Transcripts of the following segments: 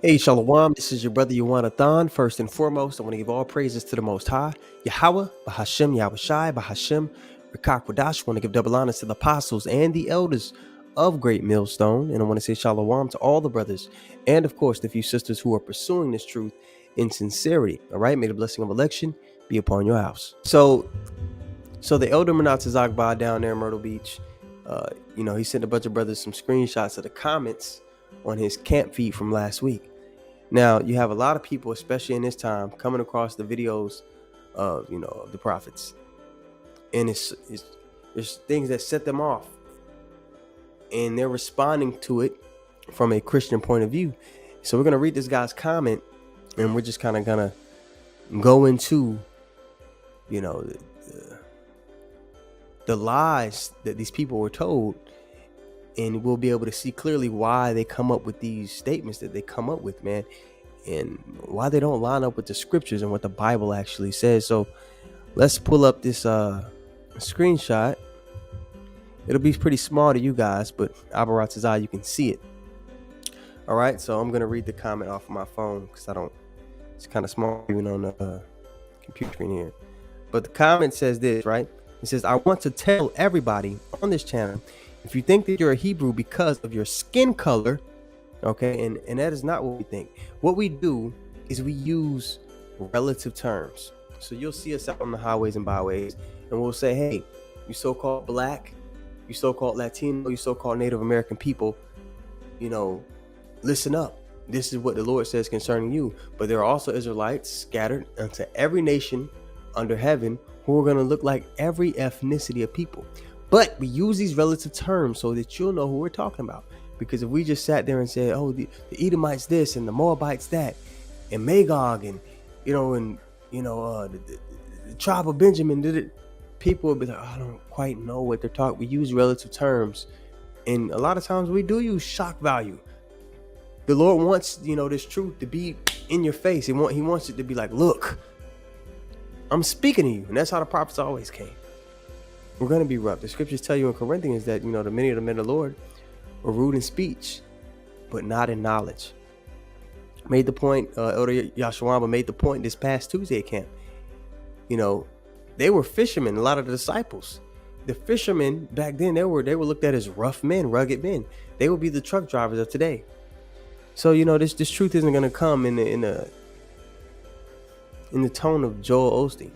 Hey, Shalom. This is your brother Yuanathan. First and foremost, I want to give all praises to the Most High, Yahweh, Bahashem, Yahushai, Bahashem, Rakakwadash. I want to give double honors to the apostles and the elders of Great Millstone. And I want to say Shalom to all the brothers and, of course, the few sisters who are pursuing this truth in sincerity. All right. May the blessing of election be upon your house. So the elder Menatazakba down there in Myrtle Beach, he sent a bunch of brothers some screenshots of the comments on his camp feed from last week. Now, you have a lot of people, especially in this time, coming across the videos of, the prophets. And there's things that set them off. And they're responding to it from a Christian point of view. So we're going to read this guy's comment. And we're just kind of going to go into, the lies that these people were told. And we'll be able to see clearly why they come up with these statements that they come up with, man, and why they don't line up with the scriptures and what the Bible actually says. So let's pull up this screenshot. It'll be pretty small to you guys, but Abaratazai, you can see it. All right, so I'm going to read the comment off of my phone because it's kind of small even on the computer screen here. But the comment says this, right? It says, I want to tell everybody on this channel, if you think that you're a Hebrew because of your skin color, okay, and that is not what we think. What we do is we use relative terms. So you'll see us out on the highways and byways, and we'll say, hey, you so-called black, you so-called Latino, you so-called Native American people, listen up. This is what the Lord says concerning you. But there are also Israelites scattered into every nation under heaven who are going to look like every ethnicity of people. But we use these relative terms so that you'll know who we're talking about. Because if we just sat there and said, oh, the Edomites this and the Moabites that, and Magog and, the tribe of Benjamin did it, people would be like, I don't quite know what they're talking. We use relative terms. And a lot of times we do use shock value. The Lord wants, this truth to be in your face. He wants it to be like, look, I'm speaking to you. And that's how the prophets always came. We're going to be rough. The scriptures tell you in Corinthians that, the many of the men of the Lord were rude in speech, but not in knowledge. Made the point, Elder Yashawamba made the point this past Tuesday at camp. They were fishermen, a lot of the disciples. The fishermen back then, they were looked at as rough men, rugged men. They would be the truck drivers of today. So, this truth isn't going to come in the tone of Joel Osteen.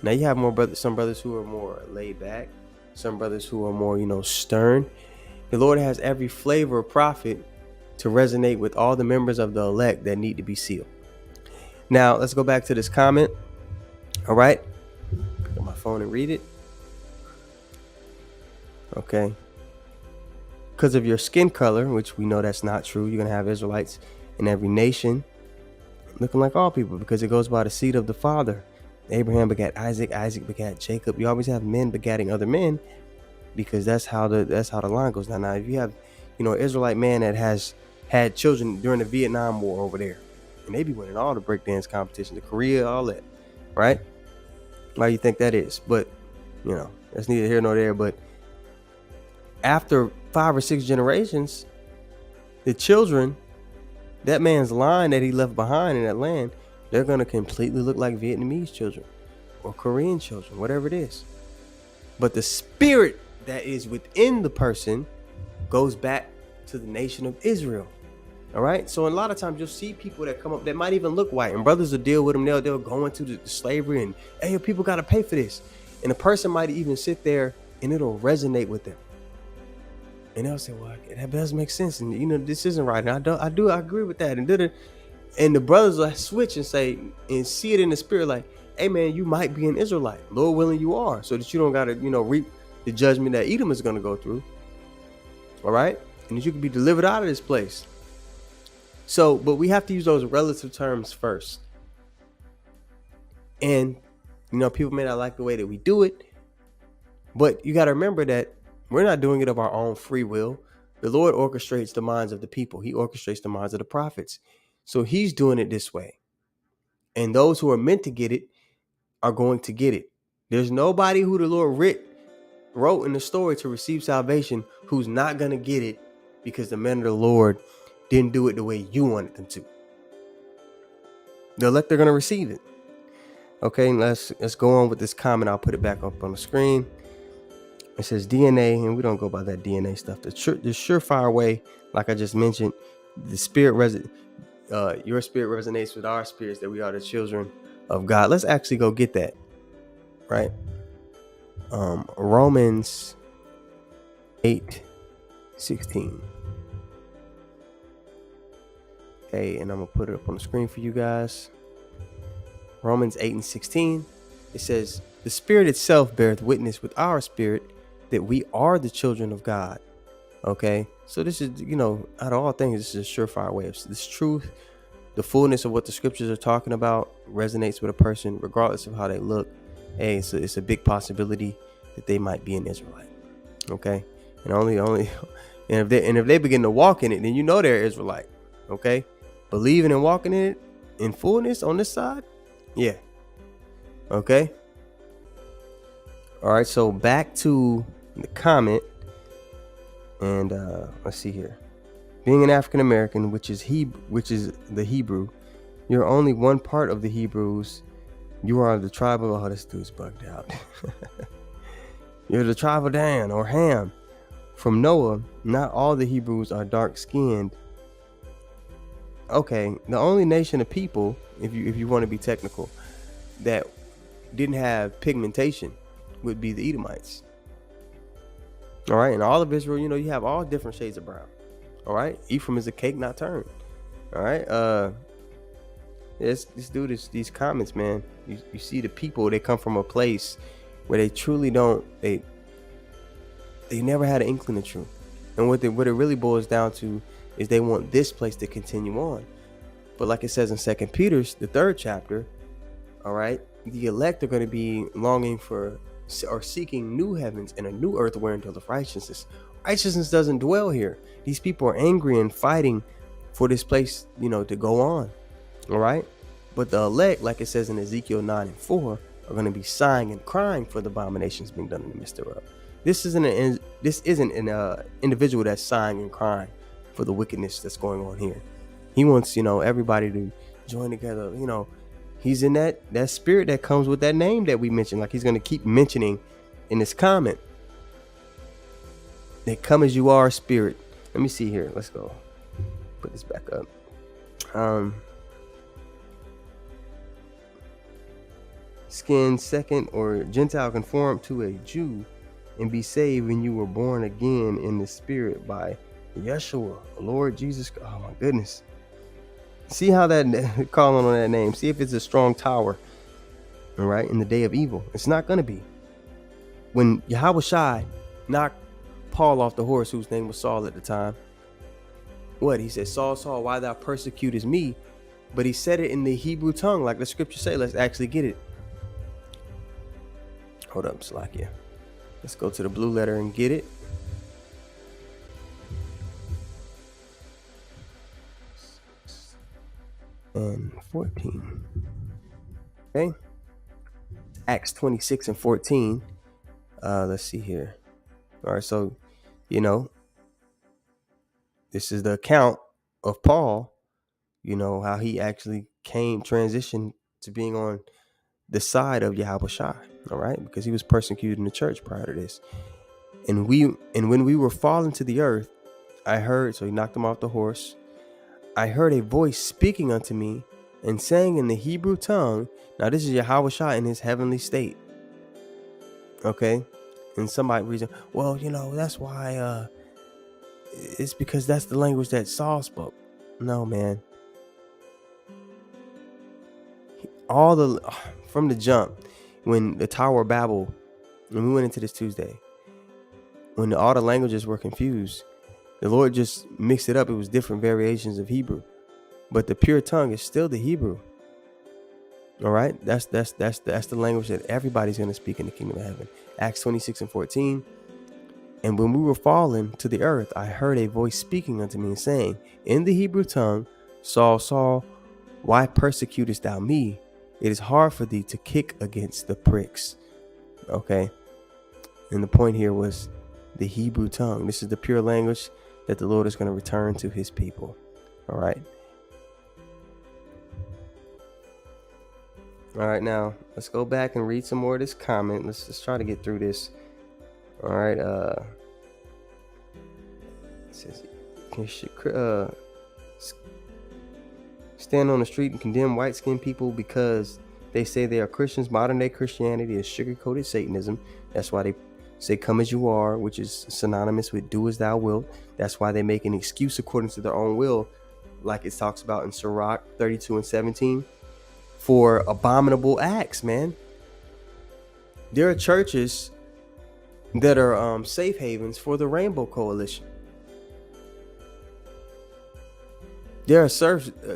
Now you have some brothers who are more laid back, some brothers who are more, stern. The Lord has every flavor of prophet to resonate with all the members of the elect that need to be sealed. Now let's go back to this comment. All right. Pick up my phone and read it. Okay. Because of your skin color, which we know that's not true, you're going to have Israelites in every nation looking like all people because it goes by the seed of the father. Abraham begat Isaac, Isaac begat Jacob. You always have men begatting other men because that's how the line goes. Now if you have, an Israelite man that has had children during the Vietnam War over there, and they be winning all the breakdance competitions, the Korea, all that, right? Why do you think that is? But, that's neither here nor there. But after 5 or 6 generations, the children, that man's line that he left behind in that land, they're going to completely look like Vietnamese children or Korean children, whatever it is. But the spirit that is within the person goes back to the nation of Israel. All right. So a lot of times you'll see people that come up that might even look white, and brothers will deal with them. They'll go into the slavery and, hey, people got to pay for this. And a person might even sit there and it'll resonate with them. And they'll say, well, that doesn't make sense. And, this isn't right. And I agree with that. And the brothers will switch and say, and see it in the spirit like, hey, man, you might be an Israelite. Lord willing, you are. So that you don't got to, reap the judgment that Edom is going to go through. All right. And that you can be delivered out of this place. So, but we have to use those relative terms first. And, people may not like the way that we do it. But you got to remember that we're not doing it of our own free will. The Lord orchestrates the minds of the people. He orchestrates the minds of the prophets. So he's doing it this way. And those who are meant to get it are going to get it. There's nobody who the Lord wrote in the story to receive salvation who's not going to get it because the men of the Lord didn't do it the way you wanted them to. The elect are going to receive it. Okay, let's go on with this comment. I'll put it back up on the screen. It says DNA, and we don't go by that DNA stuff. The surefire way, like I just mentioned, the spirit your spirit resonates with our spirits, that we are the children of God. Let's actually go get that, right? Romans 8:16. Okay, and I'm gonna put it up on the screen for you guys. Romans 8:16. It says, "The Spirit itself beareth witness with our spirit that we are the children of God." Okay, so this is, out of all things, this is a surefire way of this truth. The fullness of what the scriptures are talking about resonates with a person, regardless of how they look. Hey, so it's a big possibility that they might be an Israelite. Okay, and and if they begin to walk in it, then they're Israelite. Okay, believing and walking in it in fullness on this side. Yeah. Okay. All right. So back to the comment, and let's see here. Being an African American, which is the Hebrew, you're only one part of the Hebrews. You are the tribe of this dude's bugged out. You're the tribe of Dan or Ham. From Noah, not all the Hebrews are dark skinned. Okay, the only nation of people, if you want to be technical, that didn't have pigmentation would be the Edomites. All right, and all of Israel, you have all different shades of brown. All right, Ephraim is a cake not turned. All right, this dude is these comments, man. You see the people, they come from a place where they truly don't. They never had an inkling of truth, and what it really boils down to is they want this place to continue on. But like it says in 2 Peter, the 3rd chapter, all right, the elect are going to be longing for or seeking new heavens and a new earth wherein dwelleth righteousness. Righteousness doesn't dwell here. These people are angry and fighting for this place, to go on. All right. But the elect, like it says in Ezekiel 9:4, are going to be sighing and crying for the abominations being done in the midst thereof. This isn't an individual that's sighing and crying for the wickedness that's going on here. He wants, everybody to join together. He's in that spirit that comes with that name that we mentioned. Like he's going to keep mentioning in this comment. They come as you are, spirit. Let me see here. Let's go. Put this back up. Skin second or Gentile conform to a Jew and be saved when you were born again in the spirit by Yeshua, Lord Jesus. Oh my goodness. See how that calling on that name. See if it's a strong tower. All right. In the day of evil. It's not going to be. When Yahushua knocked Paul off the horse, whose name was Saul at the time. What? He said, Saul, Saul, why thou persecutest me? But he said it in the Hebrew tongue, like the scripture say. Let's actually get it. Hold up, Slakia. Let's go to the blue letter and get it. And 14. Okay. Acts 26:14. Let's see here. All right, so this is the account of Paul, how he actually transitioned to being on the side of Yahushua, all right, because he was persecuted in the church prior to this. And when we were falling to the earth, I heard, so he knocked him off the horse. I heard a voice speaking unto me and saying in the Hebrew tongue, now this is Yahushua in his heavenly state. Okay. And somebody reason, well, that's why, it's because that's the language that Saul spoke. No, man. From the jump, when the Tower of Babel, when we went into this Tuesday, when all the languages were confused, the Lord just mixed it up. It was different variations of Hebrew, but the pure tongue is still the Hebrew. All right, that's the language that everybody's going to speak in the kingdom of heaven. Acts 26:14. And when we were fallen to the earth, I heard a voice speaking unto me and saying in the Hebrew tongue, Saul, Saul, why persecutest thou me? It is hard for thee to kick against the pricks. Okay. And the point here was the Hebrew tongue. This is the pure language that the Lord is going to return to his people. All right. All right, now let's go back and read some more of this comment. Let's try to get through this. All right. It says, stand on the street and condemn white-skinned people because they say they are Christians. Modern day Christianity is sugar-coated Satanism. That's why they say come as you are, which is synonymous with do as thou wilt. That's why they make an excuse according to their own will, like it talks about in Sirach 32:17, for abominable acts, man. There are churches that are safe havens for the Rainbow Coalition. There are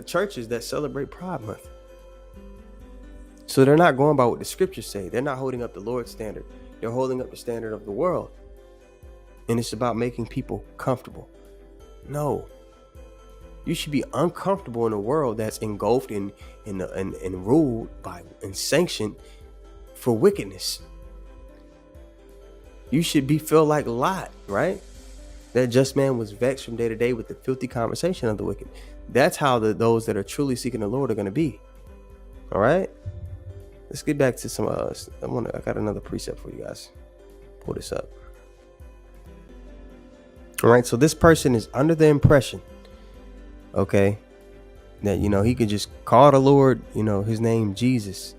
churches that celebrate Pride Month. So they're not going by what the scriptures say. They're not holding up the Lord's standard. They're holding up the standard of the world. And it's about making people comfortable. No. You should be uncomfortable in a world that's engulfed and ruled by and sanctioned for wickedness. You should feel like Lot, right? That just man was vexed from day to day with the filthy conversation of the wicked. That's how those that are truly seeking the Lord are going to be. All right. Let's get back to some. I got another precept for you guys. Pull this up. All right. So this person is under the impression, okay, that he could just call the Lord, his name Jesus.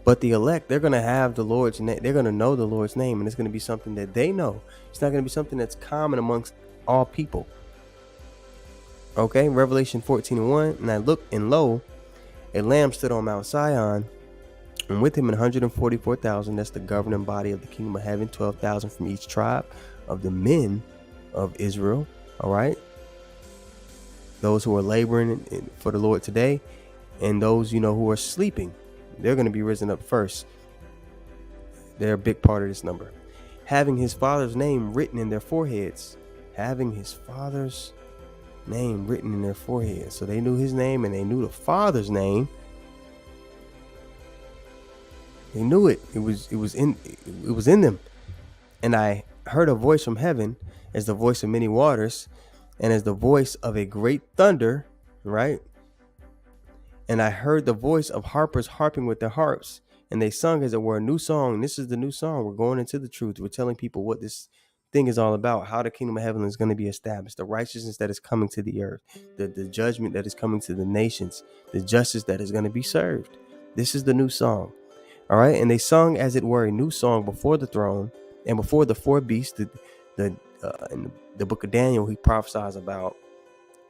But the elect, they're going to have the Lord's name. They're going to know the Lord's name, and it's going to be something that they know. It's not going to be something that's common amongst all people. Okay, Revelation 14:1. And I looked, and lo, a lamb stood on Mount Zion, and with him 144,000. That's the governing body of the kingdom of heaven. 12,000 from each tribe of the men of Israel. All right, those who are laboring for the Lord today, and those who are sleeping, they're going to be risen up first. They're a big part of this number. Having his father's name written in their foreheads. Having his father's name written in their foreheads. So they knew his name and they knew the Father's name. They knew it. It was in them. And I heard a voice from heaven as the voice of many waters and as the voice of a great thunder, right? And I heard the voice of harpers harping with their harps, and they sung as it were a new song. This is the new song. We're going into the truth. We're telling people what this thing is all about, how the kingdom of heaven is going to be established, the righteousness that is coming to the earth, the judgment that is coming to the nations, the justice that is going to be served. This is the new song. All right. And they sung as it were a new song before the throne and before the four beasts. In the book of Daniel, he prophesies about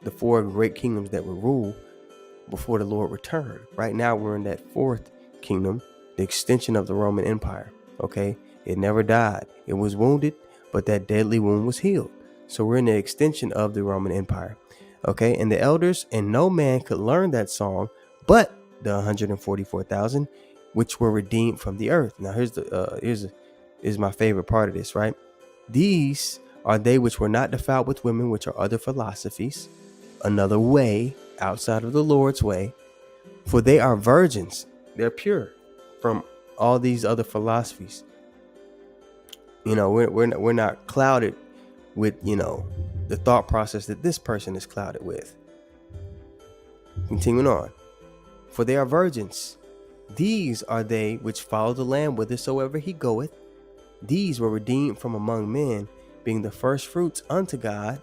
the four great kingdoms that will rule before the Lord returned. Right now, we're in that fourth kingdom, the extension of the Roman Empire. Okay. It never died. It was wounded, but that deadly wound was healed. So we're in the extension of the Roman Empire. Okay. And the elders and no man could learn that song, but the 144,000, which were redeemed from the earth. Now here's my favorite part of this, right? These are they which were not defiled with women, which are other philosophies, another way outside of the Lord's way, for they are virgins. They're pure from all these other philosophies. We're not clouded with, the thought process that this person is clouded with. Continuing on. For they are virgins. These are they which follow the Lamb whithersoever he goeth. These were redeemed from among men, being the first fruits unto God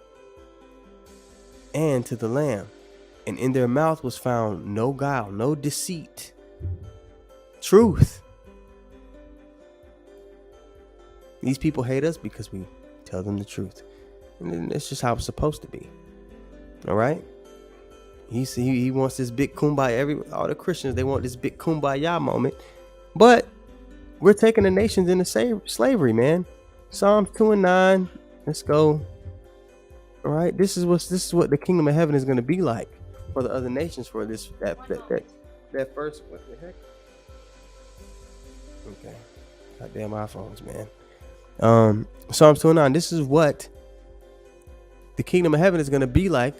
and to the Lamb. And in their mouth was found no guile, no deceit. Truth. These people hate us because we tell them the truth. And it's just how it's supposed to be. All right? He wants this big kumbaya. All the Christians, they want this big kumbaya moment. But we're taking the nations into slavery, man. Psalms 2:9. Let's go. All right? This is what the kingdom of heaven is going to be like for the other nations, for that first, what the heck? Okay. Goddamn iPhones, man. Psalms 2:9. This is what the kingdom of heaven is going to be like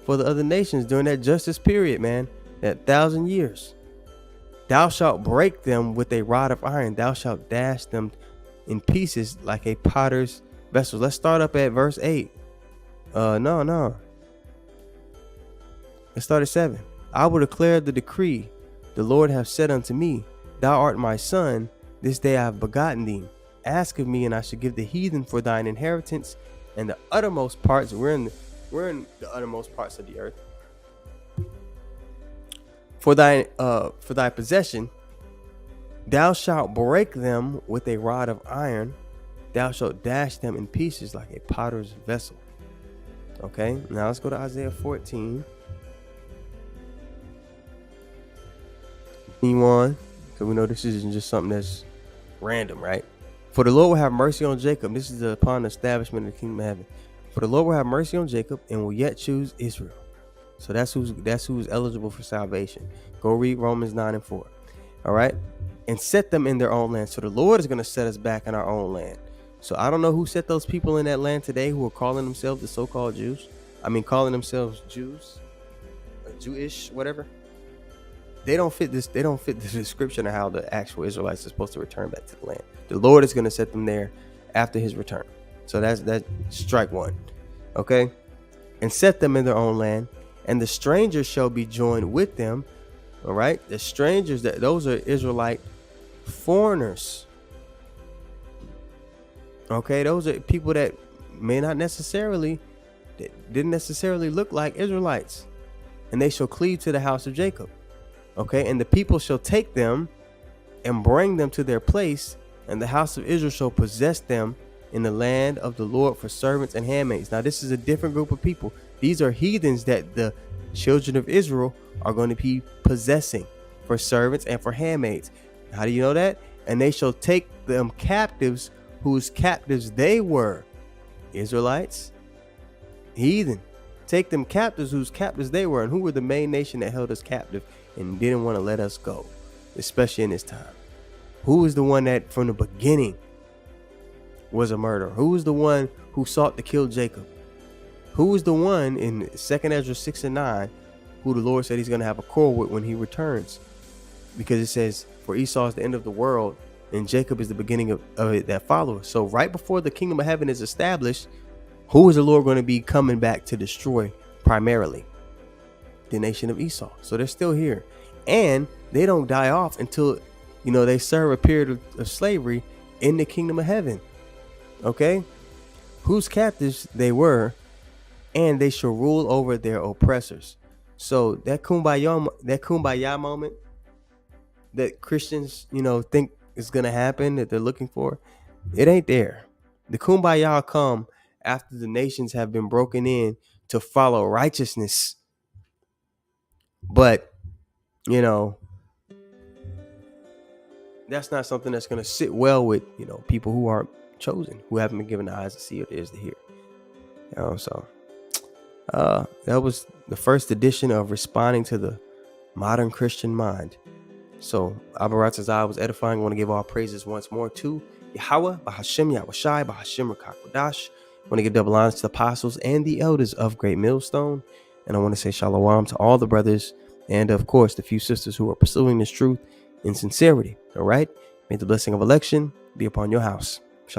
for the other nations during that justice period, man. That 1,000 years. Thou shalt break them with a rod of iron. Thou shalt dash them in pieces like a potter's vessel. Let's start up at verse 8. No. Let's start at 7. I will declare the decree. The Lord hath said unto me, Thou art my son, this day I have begotten thee. Ask of me, and I shall give the heathen for thine inheritance, and the uttermost parts. We're in the uttermost parts of the earth. For thy possession, thou shalt break them with a rod of iron. Thou shalt dash them in pieces like a potter's vessel. Okay, now let's go to Isaiah 14. Continue on, because we know this isn't just something that's random, right? For the Lord will have mercy on Jacob. This is upon the establishment of the kingdom of heaven. For the Lord will have mercy on Jacob and will yet choose Israel. So that's who's eligible for salvation. Go read Romans 9:4. All right, and set them in their own land. So the Lord is going to set us back in our own land. So I don't know who set those people in that land today who are calling themselves the so-called Jews. Calling themselves Jews, Jewish, whatever. They don't fit this. They don't fit the description of how the actual Israelites are supposed to return back to the land. The Lord is going to set them there after his return. So that's strike one. Okay, and set them in their own land, and the strangers shall be joined with them. All right, the strangers, those are Israelite foreigners. Okay, those are people that may not necessarily, that didn't necessarily look like Israelites, and they shall cleave to the house of Jacob. Okay, and the people shall take them and bring them to their place, and the house of Israel shall possess them in the land of the Lord for servants and handmaids. Now, this is a different group of people. These are heathens that the children of Israel are going to be possessing for servants and for handmaids. How do you know that? And they shall take them captives, whose captives they were. Israelites, heathen. Take them captives, whose captives they were. And who were the main nation that held us captive and didn't want to let us go, especially in this time? Who was the one that from the beginning was a murderer? Who was the one who sought to kill Jacob? Who was the one in 2nd Ezra 6 and 9 who the Lord said he's going to have a quarrel with when he returns? Because it says, for Esau is the end of the world, and Jacob is the beginning of it that follows. So right before the kingdom of heaven is established, who is the Lord going to be coming back to destroy primarily? The nation of Esau. So they're still here, and they don't die off until, they serve a period of slavery in the kingdom of heaven. Okay, whose captives they were, and they shall rule over their oppressors. So that kumbaya moment that Christians, think is going to happen, that they're looking for, it ain't there. The kumbaya come after the nations have been broken in to follow righteousness. But, that's not something that's going to sit well with, people who aren't chosen, who haven't been given the eyes to see or the ears to hear. So that was the first edition of Responding to the Modern Christian Mind. So Abaratazai was edifying. I want to give all praises once more to Yahweh, Bahashem Yahushai, Bahashem Rakakwadash. I want to give double honors to the apostles and the elders of Great Millstone. And I want to say shalom to all the brothers and, of course, the few sisters who are pursuing this truth in sincerity. All right. May the blessing of election be upon your house.